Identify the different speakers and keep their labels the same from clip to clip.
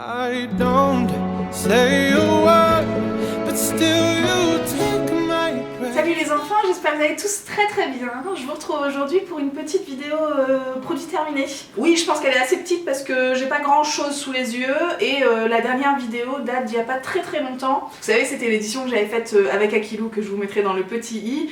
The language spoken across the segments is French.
Speaker 1: I don't say a word, but still you take my breath.
Speaker 2: Salut les enfants, j'espère que vous allez tous très bien. Je vous retrouve aujourd'hui pour une petite vidéo produit terminé. Oui, je pense qu'elle est assez petite parce que j'ai pas grand chose sous les yeux et la dernière vidéo date d'il y a pas très longtemps. Vous savez, c'était l'édition que j'avais faite avec Akilou, que je vous mettrai dans le petit i.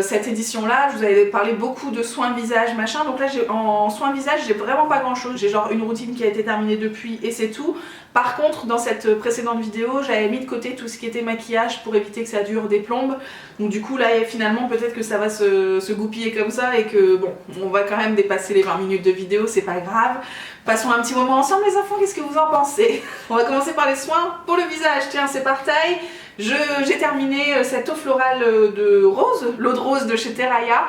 Speaker 2: Cette édition là, je vous avais parlé beaucoup de soins visage machin, donc là en soins visage j'ai vraiment pas grand chose. J'ai genre une routine qui a été terminée depuis et c'est tout. Par contre, dans cette précédente vidéo, j'avais mis de côté tout ce qui était maquillage pour éviter que ça dure des plombes. Donc du coup là finalement peut-être que ça va se goupiller comme ça et que bon, on va quand même dépasser les 20 minutes de vidéo, c'est pas grave. Passons un petit moment ensemble les enfants, qu'est-ce que vous en pensez? On va commencer par les soins pour le visage, tiens c'est par taille. J'ai terminé cette eau florale de rose, l'eau de rose de chez Terraya.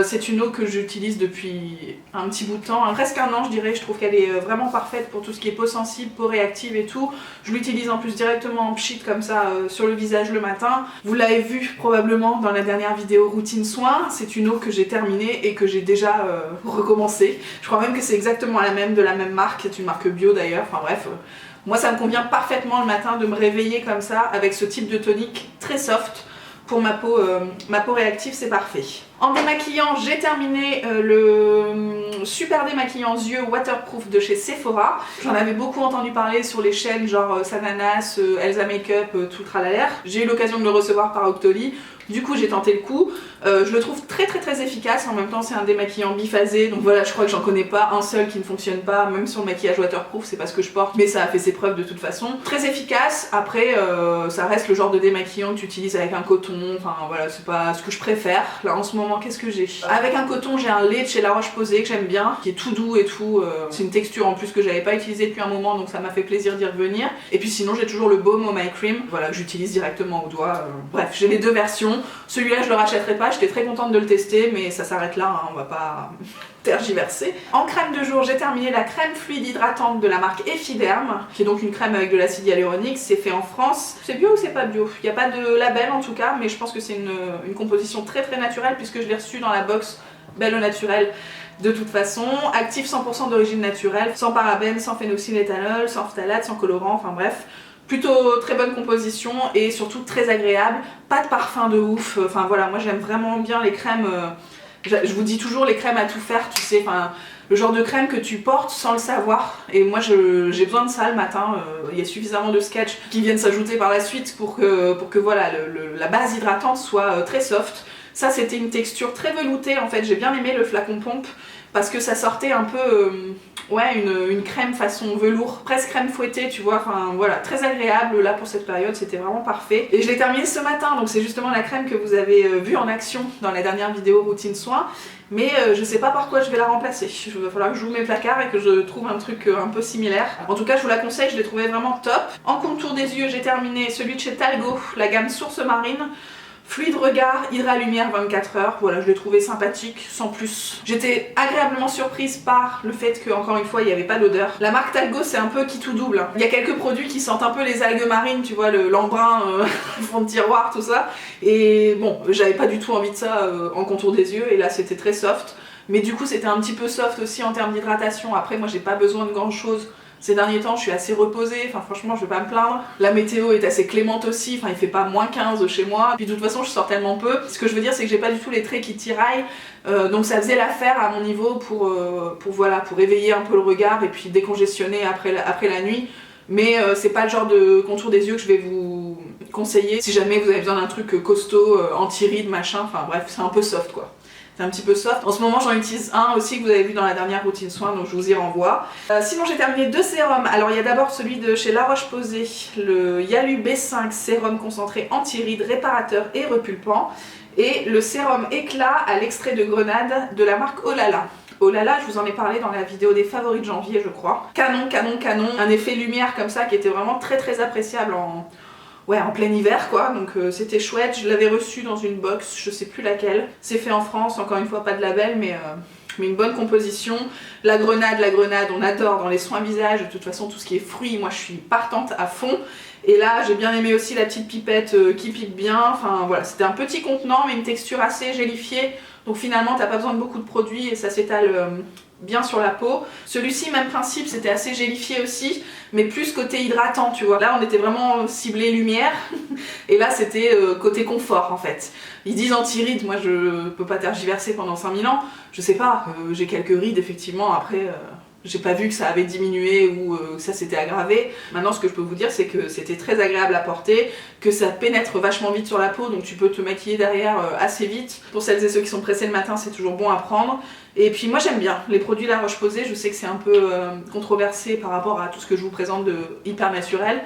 Speaker 2: C'est une eau que j'utilise depuis un petit bout de temps, presque un an je dirais. Je trouve qu'elle est vraiment parfaite pour tout ce qui est peau sensible, peau réactive et tout. Je l'utilise en plus directement en pchit comme ça sur le visage le matin. Vous l'avez vu probablement dans la dernière vidéo routine soins. C'est une eau que j'ai terminée et que j'ai déjà recommencé. Je crois même que c'est exactement de la même marque, c'est une marque bio d'ailleurs, enfin bref. Moi ça me convient parfaitement le matin de me réveiller comme ça avec ce type de tonique très soft. Pour ma peau réactive, c'est parfait. En démaquillant, j'ai terminé le super démaquillant yeux waterproof de chez Sephora. J'en avais beaucoup entendu parler sur les chaînes genre Sananas, Elsa Makeup, tout tralala. J'ai eu l'occasion de le recevoir par Octoly. Du coup j'ai tenté le coup, je le trouve très efficace, en même temps c'est un démaquillant biphasé, donc voilà je crois que j'en connais pas un seul qui ne fonctionne pas, même sur le maquillage waterproof, c'est pas ce que je porte, mais ça a fait ses preuves de toute façon. Très efficace, après ça reste le genre de démaquillant que tu utilises avec un coton, enfin voilà c'est pas ce que je préfère. Là en ce moment qu'est-ce que j'ai? Avec un coton j'ai un lait de chez La Roche-Posay que j'aime bien, qui est tout doux et tout, c'est une texture en plus que j'avais pas utilisée depuis un moment donc ça m'a fait plaisir d'y revenir. Et puis sinon j'ai toujours le Baume au My Cream, voilà que j'utilise directement au doigt, bref j'ai les deux versions. Celui-là je le rachèterai pas, j'étais très contente de le tester mais ça s'arrête là, hein, on va pas tergiverser. En crème de jour j'ai terminé la crème fluide hydratante de la marque Effiderm, qui est donc une crème avec de l'acide hyaluronique, c'est fait en France. C'est bio ou c'est pas bio? Il n'y a pas de label en tout cas, mais je pense que c'est une composition très naturelle puisque je l'ai reçue dans la box Belle au naturel. De toute façon, actif 100% d'origine naturelle, sans parabènes, sans phénoxyléthanol, sans phtalate, sans colorant, enfin bref. Plutôt très bonne composition et surtout très agréable, pas de parfum de ouf, enfin voilà, moi j'aime vraiment bien les crèmes, je vous dis toujours les crèmes à tout faire, tu sais, enfin le genre de crème que tu portes sans le savoir, et moi j'ai besoin de ça le matin, il y a suffisamment de sketchs qui viennent s'ajouter par la suite pour que voilà, la base hydratante soit très soft. Ça c'était une texture très veloutée en fait, j'ai bien aimé le flacon pompe, parce que ça sortait un peu, ouais, une crème façon velours, presque crème fouettée, tu vois, enfin voilà, très agréable là pour cette période, c'était vraiment parfait. Et je l'ai terminé ce matin, donc c'est justement la crème que vous avez vue en action dans la dernière vidéo routine soins, mais je sais pas par quoi je vais la remplacer. Il va falloir que j'ouvre mes placards et que je trouve un truc un peu similaire. En tout cas, je vous la conseille, je l'ai trouvé vraiment top. En contour des yeux, j'ai terminé celui de chez Talgo, la gamme Source Marine. Fluide regard, Hydra-Lumière 24 heures, voilà je l'ai trouvé sympathique, sans plus. J'étais agréablement surprise par le fait que, encore une fois, il n'y avait pas d'odeur. La marque Talgo c'est un peu qui tout double, hein. Il y a quelques produits qui sentent un peu les algues marines, tu vois, l'embrun, fond de tiroir, tout ça. Et bon, j'avais pas du tout envie de ça en contour des yeux, et là c'était très soft. Mais du coup c'était un petit peu soft aussi en termes d'hydratation, après moi j'ai pas besoin de grand chose. Ces derniers temps je suis assez reposée, enfin franchement je vais pas me plaindre. La météo est assez clémente aussi, enfin il fait pas moins 15 chez moi. Puis de toute façon je sors tellement peu. Ce que je veux dire c'est que j'ai pas du tout les traits qui tiraillent. Donc ça faisait l'affaire à mon niveau pour éveiller un peu le regard et puis décongestionner après la nuit. Mais c'est pas le genre de contour des yeux que je vais vous conseiller si jamais vous avez besoin d'un truc costaud, anti-rides, machin, enfin bref c'est un peu soft quoi. C'est un petit peu soft. En ce moment j'en utilise un aussi que vous avez vu dans la dernière routine soins, donc je vous y renvoie. Sinon j'ai terminé deux sérums. Alors il y a d'abord celui de chez La Roche-Posay, le Yalu B5 sérum concentré anti-rides, réparateur et repulpant. Et le sérum éclat à l'extrait de grenade de la marque Olala. Olala, je vous en ai parlé dans la vidéo des favoris de janvier je crois. Canon. Un effet lumière comme ça qui était vraiment très appréciable en plein hiver quoi, donc c'était chouette. Je l'avais reçu dans une box, je sais plus laquelle. C'est fait en France, encore une fois pas de label, mais une bonne composition. La grenade, on adore dans les soins visage, de toute façon tout ce qui est fruits, moi je suis partante à fond. Et là j'ai bien aimé aussi la petite pipette qui pipe bien, enfin voilà, c'était un petit contenant mais une texture assez gélifiée. Donc finalement t'as pas besoin de beaucoup de produits et ça s'étale bien sur la peau. Celui-ci, même principe, c'était assez gélifié aussi, mais plus côté hydratant, tu vois. Là, on était vraiment ciblé lumière, et là, c'était côté confort, en fait. Ils disent anti-rides, moi, je peux pas tergiverser pendant 5000 ans. Je sais pas, j'ai quelques rides, effectivement, après... J'ai pas vu que ça avait diminué ou que ça s'était aggravé. Maintenant, ce que je peux vous dire, c'est que c'était très agréable à porter, que ça pénètre vachement vite sur la peau, donc tu peux te maquiller derrière assez vite. Pour celles et ceux qui sont pressés le matin, c'est toujours bon à prendre. Et puis moi, j'aime bien les produits La Roche-Posay. Je sais que c'est un peu controversé par rapport à tout ce que je vous présente de hyper naturel,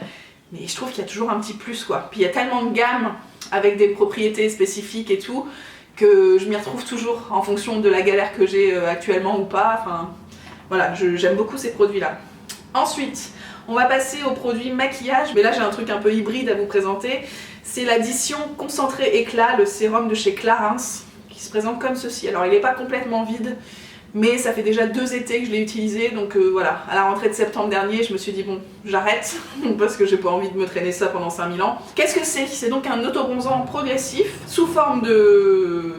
Speaker 2: mais je trouve qu'il y a toujours un petit plus, quoi. Puis il y a tellement de gammes avec des propriétés spécifiques et tout, que je m'y retrouve toujours en fonction de la galère que j'ai actuellement ou pas. Enfin, voilà, j'aime beaucoup ces produits-là. Ensuite, on va passer aux produits maquillage, mais là j'ai un truc un peu hybride à vous présenter. C'est l'addition concentré éclat, le sérum de chez Clarins, qui se présente comme ceci. Alors il n'est pas complètement vide, mais ça fait déjà 2 étés que je l'ai utilisé, donc voilà. À la rentrée de septembre dernier, je me suis dit bon, j'arrête, parce que j'ai pas envie de me traîner ça pendant 5000 ans. Qu'est-ce que c'est? C'est donc un autobronzant progressif, sous forme de...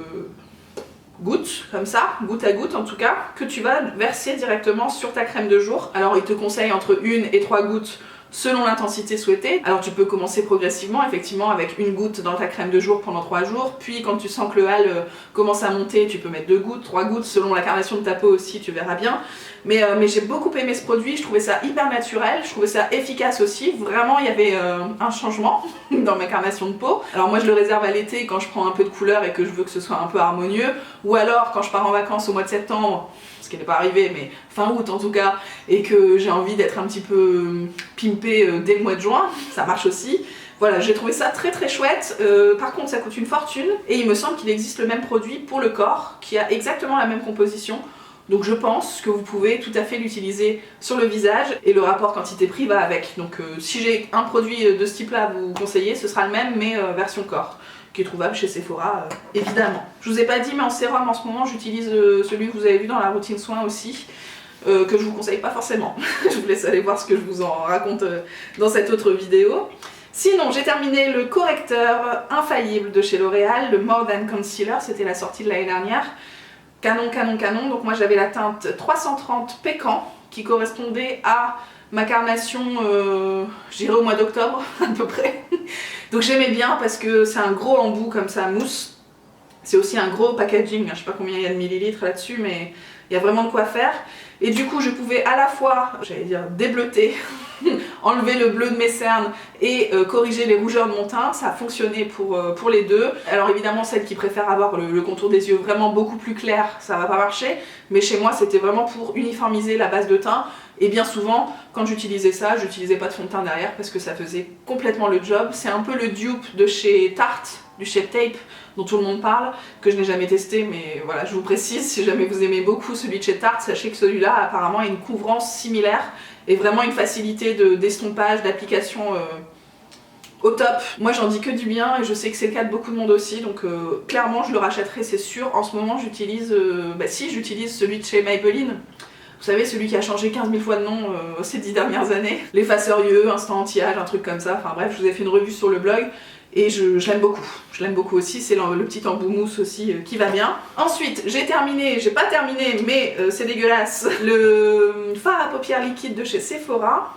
Speaker 2: gouttes, comme ça, goutte à goutte en tout cas, que tu vas verser directement sur ta crème de jour. Alors il te conseille entre 1 et 3 gouttes selon l'intensité souhaitée. Alors tu peux commencer progressivement, effectivement, avec 1 goutte dans ta crème de jour pendant 3 jours, puis quand tu sens que le hâle commence à monter, tu peux mettre 2 gouttes, 3 gouttes, selon la carnation de ta peau aussi, tu verras bien. Mais j'ai beaucoup aimé ce produit, je trouvais ça hyper naturel, je trouvais ça efficace aussi, vraiment il y avait un changement dans ma carnation de peau. Alors moi je le réserve à l'été quand je prends un peu de couleur et que je veux que ce soit un peu harmonieux, ou alors quand je pars en vacances au mois de septembre, ce qui n'est pas arrivé, mais fin août en tout cas, et que j'ai envie d'être un petit peu pimpée dès le mois de juin, ça marche aussi. Voilà, j'ai trouvé ça très très chouette. Par contre ça coûte une fortune, et il me semble qu'il existe le même produit pour le corps, qui a exactement la même composition. Donc je pense que vous pouvez tout à fait l'utiliser sur le visage, et le rapport quantité-prix va avec. Donc si j'ai un produit de ce type-là à vous conseiller, ce sera le même, mais version corps, qui est trouvable chez Sephora, évidemment. Je vous ai pas dit, mais en sérum en ce moment, j'utilise celui que vous avez vu dans la routine soin aussi, que je vous conseille pas forcément. Je vous laisse aller voir ce que je vous en raconte dans cette autre vidéo. Sinon, j'ai terminé le correcteur infaillible de chez L'Oréal, le More Than Concealer, c'était la sortie de l'année dernière. Canon, canon, canon, donc moi j'avais la teinte 330 Pécan, qui correspondait à ma carnation, j'irai au mois d'octobre, à peu près. Donc j'aimais bien parce que c'est un gros embout comme ça, mousse. C'est aussi un gros packaging, je sais pas combien il y a de millilitres là-dessus, mais il y a vraiment de quoi faire. Et du coup je pouvais à la fois, j'allais dire débleuter, enlever le bleu de mes cernes et corriger les rougeurs de mon teint. Ça a fonctionné pour les deux. Alors évidemment celles qui préfèrent avoir le contour des yeux vraiment beaucoup plus clair, ça va pas marcher, mais chez moi c'était vraiment pour uniformiser la base de teint. Et bien souvent quand j'utilisais ça, j'utilisais pas de fond de teint derrière parce que ça faisait complètement le job. C'est un peu le dupe de chez Tarte, du Shape Tape dont tout le monde parle, que je n'ai jamais testé, mais voilà, je vous précise, si jamais vous aimez beaucoup celui de chez Tarte, sachez que celui-là apparemment a une couvrance similaire et vraiment une facilité d'estompage, d'application au top. Moi j'en dis que du bien et je sais que c'est le cas de beaucoup de monde aussi, donc clairement je le rachèterai, c'est sûr. En ce moment j'utilise, j'utilise celui de chez Maybelline. Vous savez, celui qui a changé 15 000 fois de nom ces 10 dernières années. L'effaceur yeux, instant anti-âge, un truc comme ça, enfin bref, je vous ai fait une revue sur le blog. Et je l'aime beaucoup, je l'aime beaucoup aussi, c'est le petit embout mousse aussi qui va bien. Ensuite, j'ai pas terminé, mais c'est dégueulasse, le fard à paupières liquide de chez Sephora.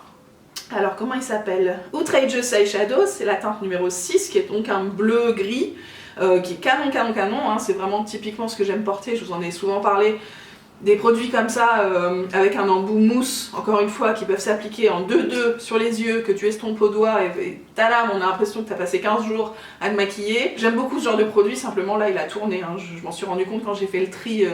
Speaker 2: Alors comment il s'appelle? Outrageous Eyeshadow, c'est la teinte numéro 6, qui est donc un bleu-gris, qui est canon, canon, canon, hein. C'est vraiment typiquement ce que j'aime porter, je vous en ai souvent parlé. Des produits comme ça, avec un embout mousse, encore une fois, qui peuvent s'appliquer en 2-2 sur les yeux, que tu estompes au doigt et ta lame, on a l'impression que tu as passé 15 jours à te maquiller. J'aime beaucoup ce genre de produit, simplement là il a tourné, hein. Je m'en suis rendu compte quand j'ai fait le tri, vous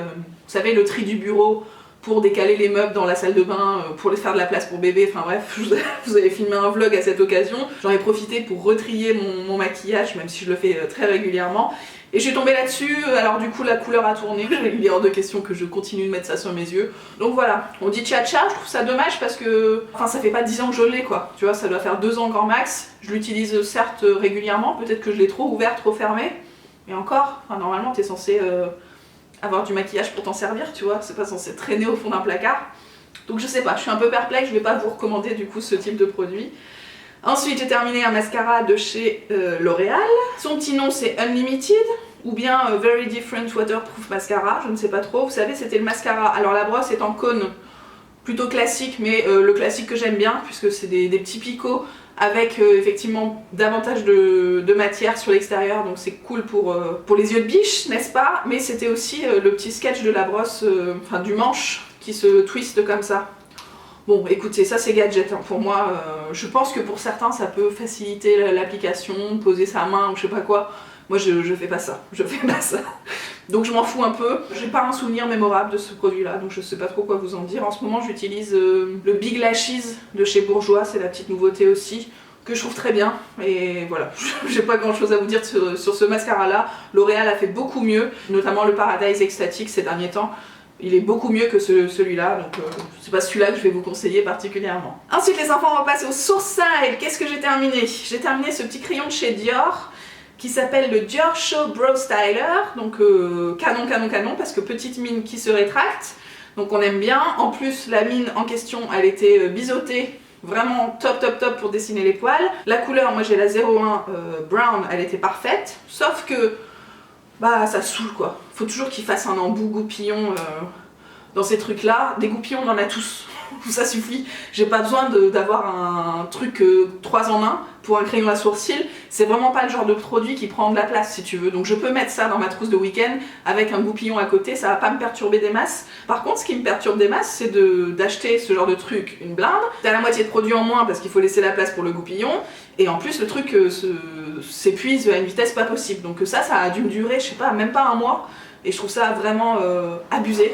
Speaker 2: savez, le tri du bureau pour décaler les meubles dans la salle de bain, pour les faire de la place pour bébé, enfin bref, vous avez filmé un vlog à cette occasion. J'en ai profité pour retrier mon maquillage, même si je le fais très régulièrement. Et je suis tombée là-dessus, alors du coup la couleur a tourné, il est hors de question que je continue de mettre ça sur mes yeux. Donc voilà, on dit tcha-tcha, je trouve ça dommage parce que... Enfin ça fait pas 10 ans que je l'ai quoi, tu vois, ça doit faire 2 ans grand max. Je l'utilise certes régulièrement, peut-être que je l'ai trop ouvert, trop fermé. Mais encore, enfin, normalement t'es censé avoir du maquillage pour t'en servir, tu vois, c'est pas censé traîner au fond d'un placard. Donc je sais pas, je suis un peu perplexe, je vais pas vous recommander du coup ce type de produit. Ensuite j'ai terminé un mascara de chez L'Oréal. Son petit nom c'est Unlimited. ou bien Very Different Waterproof Mascara, je ne sais pas trop. Vous savez, c'était le mascara. Alors la brosse est en cône plutôt classique, mais le classique que j'aime bien, puisque c'est des petits picots avec effectivement davantage de matière sur l'extérieur, donc c'est cool pour les yeux de biche, n'est-ce pas? Mais c'était aussi le petit sketch de la brosse, enfin du manche, qui se twiste comme ça. Bon, écoutez, ça c'est gadget, hein. Pour moi, je pense que pour certains ça peut faciliter l'application, poser sa main ou je sais pas quoi. Moi je fais pas ça, Donc je m'en fous un peu. J'ai pas un souvenir mémorable de ce produit là, donc je sais pas trop quoi vous en dire. En ce moment j'utilise le Big Lashes de chez Bourjois, c'est la petite nouveauté aussi, que je trouve très bien. Et voilà, j'ai pas grand chose à vous dire sur ce mascara là. L'Oréal a fait beaucoup mieux, notamment le Paradise Extatic ces derniers temps. Il est beaucoup mieux que celui-là, donc c'est pas celui-là que je vais vous conseiller particulièrement. Ensuite les enfants, on va passer au Sourcil. Qu'est-ce que j'ai terminé? J'ai terminé ce petit crayon de chez Dior, qui s'appelle le Dior Show Brow Styler, donc canon, parce que petite mine qui se rétracte, donc on aime bien. En plus la mine en question elle était biseautée, vraiment top pour dessiner les poils. La couleur, moi j'ai la 01 Brown, elle était parfaite, sauf que bah ça saoule quoi. Faut toujours qu'il fasse un embout goupillon dans ces trucs là. Des goupillons on en a tous, ça suffit. J'ai pas besoin d'avoir un truc 3 en 1 pour un crayon à sourcil. C'est vraiment pas le genre de produit qui prend de la place si tu veux. Donc je peux mettre ça dans ma trousse de week-end avec un goupillon à côté, ça va pas me perturber des masses. Par contre ce qui me perturbe des masses c'est d'acheter ce genre de truc une blinde. T'as la moitié de produit en moins parce qu'il faut laisser la place pour le goupillon. Et en plus le truc s'épuise à une vitesse pas possible. Donc ça a dû me durer, je sais pas, même pas un mois. Et je trouve ça vraiment abusé,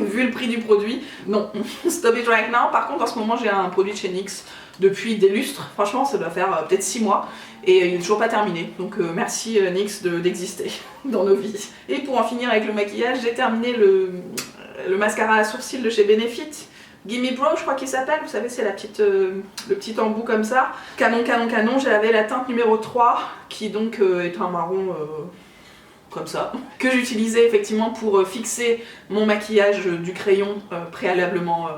Speaker 2: vu le prix du produit. Non, stop it right now. Par contre, en ce moment, j'ai un produit de chez NYX depuis des lustres. Franchement, ça doit faire peut-être 6 mois. Et il n'est toujours pas terminé. Donc merci NYX d'exister dans nos vies. Et pour en finir avec le maquillage, j'ai terminé le mascara à sourcils de chez Benefit. Gimme Brow, je crois qu'il s'appelle, vous savez c'est le petit embout comme ça. Canon, j'avais la teinte numéro 3, qui donc est un marron comme ça, que j'utilisais effectivement pour fixer mon maquillage du crayon préalablement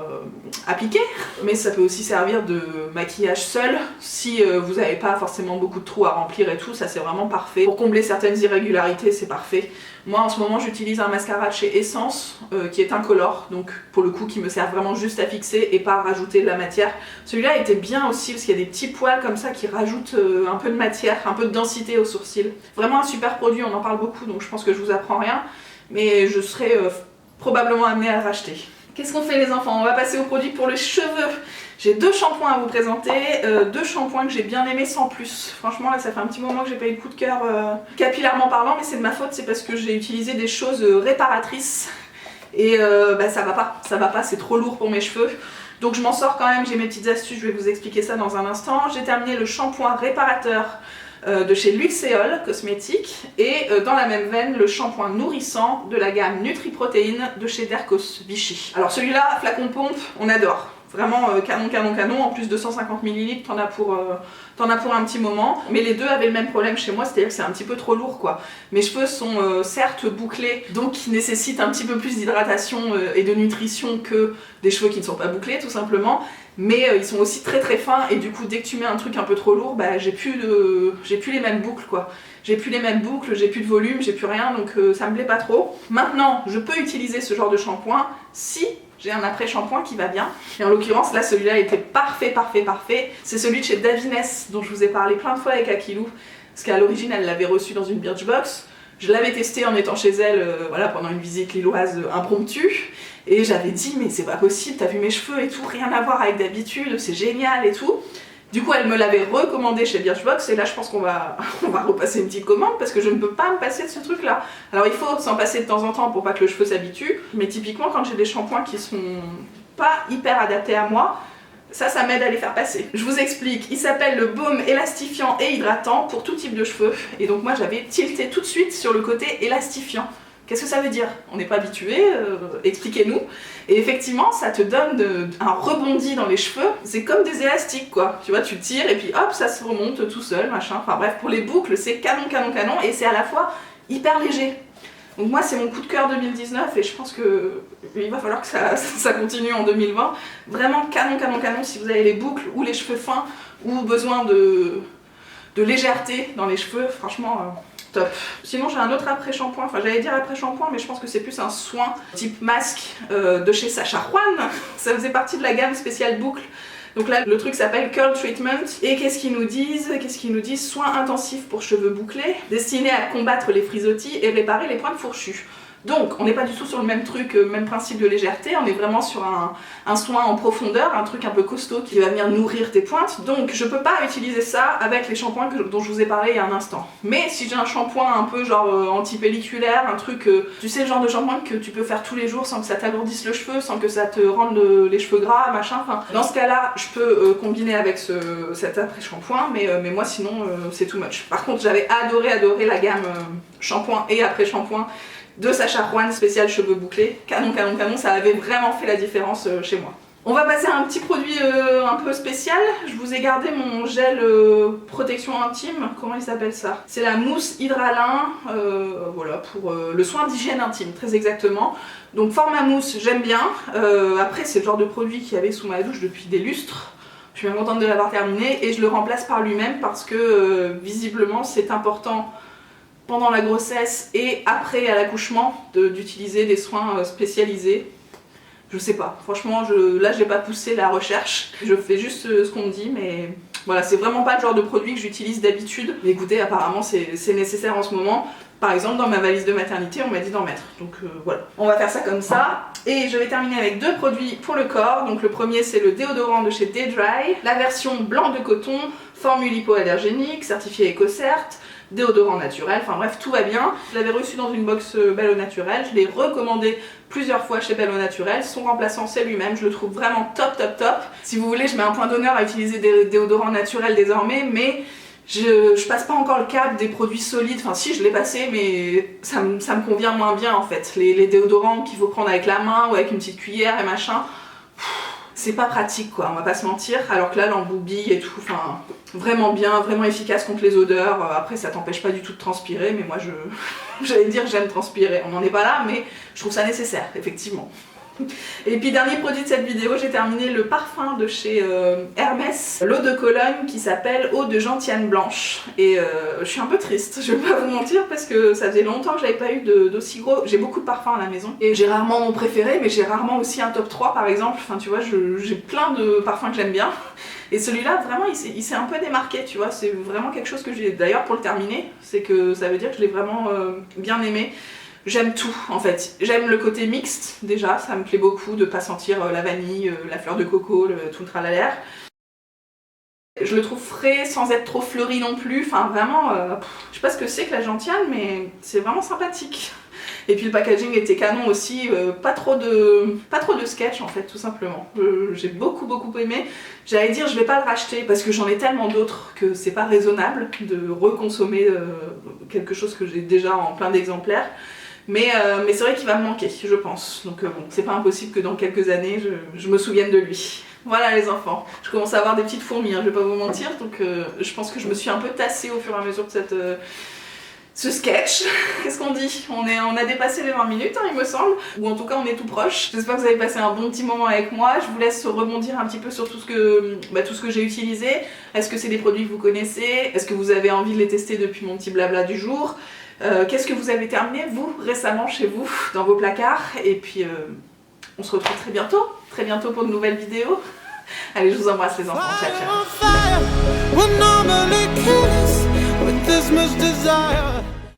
Speaker 2: appliqué. Mais ça peut aussi servir de maquillage seul, si vous n'avez pas forcément beaucoup de trous à remplir et tout, ça c'est vraiment parfait. Pour combler certaines irrégularités, c'est parfait. Moi en ce moment j'utilise un mascara de chez Essence qui est incolore, donc pour le coup qui me sert vraiment juste à fixer et pas à rajouter de la matière. Celui-là était bien aussi parce qu'il y a des petits poils comme ça qui rajoutent un peu de matière, un peu de densité aux sourcils. Vraiment un super produit, on en parle beaucoup donc je pense que je vous apprends rien, mais je serai probablement amenée à le racheter. Qu'est-ce qu'on fait les enfants? On va passer aux produits pour les cheveux. J'ai 2 shampoings à vous présenter, 2 shampoings que j'ai bien aimés sans plus. Franchement là ça fait un petit moment que j'ai pas eu de coup de cœur capillairement parlant, mais c'est de ma faute, c'est parce que j'ai utilisé des choses réparatrices et ça va pas, c'est trop lourd pour mes cheveux. Donc je m'en sors quand même, j'ai mes petites astuces, je vais vous expliquer ça dans un instant. J'ai terminé le shampoing réparateur de chez Luxéol Cosmétiques et dans la même veine le shampoing nourrissant de la gamme Nutri-Protéines de chez Dercos Vichy. Alors celui-là, flacon pompe, on adore. Vraiment canon, en plus de 150 ml, t'en as pour un petit moment. Mais les deux avaient le même problème chez moi, c'est-à-dire que c'est un petit peu trop lourd quoi. Mes cheveux sont certes bouclés, donc qui nécessitent un petit peu plus d'hydratation et de nutrition que des cheveux qui ne sont pas bouclés tout simplement. Mais ils sont aussi très fins et du coup dès que tu mets un truc un peu trop lourd, bah j'ai plus les mêmes boucles quoi. J'ai plus les mêmes boucles, j'ai plus de volume, j'ai plus rien, donc ça me plaît pas trop. Maintenant, je peux utiliser ce genre de shampoing si j'ai un après-shampoing qui va bien. Et en l'occurrence, là, celui-là était parfait. C'est celui de chez Davines, dont je vous ai parlé plein de fois avec Akilou. Parce qu'à l'origine, elle l'avait reçu dans une Birchbox. Je l'avais testé en étant chez elle voilà, pendant une visite lilloise impromptue. Et j'avais dit, mais c'est pas possible, t'as vu mes cheveux et tout, rien à voir avec d'habitude, c'est génial et tout. Du coup, elle me l'avait recommandé chez Birchbox et là, je pense qu'on va repasser une petite commande parce que je ne peux pas me passer de ce truc-là. Alors, il faut s'en passer de temps en temps pour pas que le cheveu s'habitue, mais typiquement, quand j'ai des shampoings qui sont pas hyper adaptés à moi, ça m'aide à les faire passer. Je vous explique, il s'appelle le baume élastifiant et hydratant pour tout type de cheveux. Et donc moi, j'avais tilté tout de suite sur le côté élastifiant. Qu'est-ce que ça veut dire? On n'est pas habitué, expliquez-nous. Et effectivement, ça te donne un rebondi dans les cheveux. C'est comme des élastiques quoi. Tu vois, tu tires et puis hop, ça se remonte tout seul, machin. Enfin bref, pour les boucles, c'est canon et c'est à la fois hyper léger. Donc moi, c'est mon coup de cœur 2019 et je pense que il va falloir que ça continue en 2020. Vraiment canon si vous avez les boucles ou les cheveux fins ou besoin de légèreté dans les cheveux, franchement... top. Sinon j'ai un autre après-shampoing, enfin j'allais dire après-shampoing mais je pense que c'est plus un soin type masque de chez Sacha Juan. Ça faisait partie de la gamme spéciale boucle. Donc là le truc s'appelle Curl Treatment et qu'est-ce qu'ils nous disent? Soins intensifs pour cheveux bouclés, destinés à combattre les frisottis et réparer les pointes fourchues. Donc on n'est pas du tout sur le même truc, même principe de légèreté, on est vraiment sur un soin en profondeur, un truc un peu costaud qui va venir nourrir tes pointes. Donc je peux pas utiliser ça avec les shampoings dont je vous ai parlé il y a un instant. Mais si j'ai un shampoing un peu genre anti-pelliculaire, un truc, tu sais le genre de shampoing que tu peux faire tous les jours sans que ça t'alourdisse le cheveu, sans que ça te rende les cheveux gras, machin, enfin dans ce cas là je peux combiner avec cet après-shampoing, mais moi sinon c'est too much. Par contre j'avais adoré la gamme shampoing et après-shampoing de Sacha Juan spécial cheveux bouclés. Canon, ça avait vraiment fait la différence chez moi. On va passer à un petit produit un peu spécial. Je vous ai gardé mon gel protection intime, comment il s'appelle ça? C'est la mousse hydralin, voilà, pour le soin d'hygiène intime, très exactement. Donc format mousse, j'aime bien. Après c'est le genre de produit qu'il y avait sous ma douche depuis des lustres. Je suis bien contente de l'avoir terminé et je le remplace par lui-même parce que visiblement c'est important pendant la grossesse et après à l'accouchement d'utiliser des soins spécialisés. Je sais pas, franchement là j'ai pas poussé la recherche, je fais juste ce qu'on me dit, mais voilà, c'est vraiment pas le genre de produit que j'utilise d'habitude. Mais écoutez, apparemment c'est nécessaire en ce moment. Par exemple dans ma valise de maternité on m'a dit d'en mettre, donc voilà. On va faire ça comme ça, et je vais terminer avec deux produits pour le corps. Donc le premier c'est le déodorant de chez Daydry, la version blanc de coton, formule hypoallergénique, certifié EcoCert, déodorant naturel, enfin bref tout va bien. Je l'avais reçu dans une box Belle au Naturel, je l'ai recommandé plusieurs fois chez Belle au Naturel. Son remplaçant c'est lui-même, je le trouve vraiment top. Si vous voulez je mets un point d'honneur à utiliser des déodorants naturels désormais, mais je passe pas encore le cap des produits solides, enfin si je l'ai passé mais ça me convient moins bien en fait. Les déodorants qu'il faut prendre avec la main ou avec une petite cuillère et machin, c'est pas pratique quoi, on va pas se mentir, alors que là l'emboubille et tout, enfin vraiment bien, vraiment efficace contre les odeurs. Après ça t'empêche pas du tout de transpirer, mais moi j'allais dire j'aime transpirer, on n'en est pas là, mais je trouve ça nécessaire, effectivement. Et puis dernier produit de cette vidéo, j'ai terminé le parfum de chez Hermès, l'eau de Cologne qui s'appelle eau de gentiane blanche. Et je suis un peu triste, je vais pas vous mentir, parce que ça faisait longtemps que j'avais pas eu d'aussi gros. J'ai beaucoup de parfums à la maison et j'ai rarement mon préféré, mais j'ai rarement aussi un top 3 par exemple. Enfin tu vois, j'ai plein de parfums que j'aime bien. Et celui-là, vraiment, il s'est un peu démarqué, tu vois. C'est vraiment quelque chose que j'ai... D'ailleurs, pour le terminer, c'est que ça veut dire que je l'ai vraiment bien aimé. J'aime tout en fait, j'aime le côté mixte déjà, ça me plaît beaucoup de pas sentir la vanille, la fleur de coco, tout le tralala. Je le trouve frais sans être trop fleuri non plus, enfin vraiment, je sais pas ce que c'est que la gentiane mais c'est vraiment sympathique. Et puis le packaging était canon aussi, pas trop de sketch en fait tout simplement. J'ai beaucoup aimé. J'allais dire je vais pas le racheter parce que j'en ai tellement d'autres que c'est pas raisonnable de reconsommer quelque chose que j'ai déjà en plein d'exemplaires. Mais c'est vrai qu'il va me manquer, je pense. Donc bon, c'est pas impossible que dans quelques années, je me souvienne de lui. Voilà les enfants. Je commence à avoir des petites fourmis, hein, je vais pas vous mentir. Donc je pense que je me suis un peu tassée au fur et à mesure de ce sketch. Qu'est-ce qu'on dit? On a dépassé les 20 minutes, hein, il me semble. Ou en tout cas, on est tout proche. J'espère que vous avez passé un bon petit moment avec moi. Je vous laisse rebondir un petit peu sur tout ce que j'ai utilisé. Est-ce que c'est des produits que vous connaissez? Est-ce que vous avez envie de les tester depuis mon petit blabla du jour? Qu'est-ce que vous avez terminé, vous, récemment, chez vous, dans vos placards? Et puis, on se retrouve très bientôt pour de nouvelles vidéos. Allez, je vous embrasse les enfants, ciao ciao.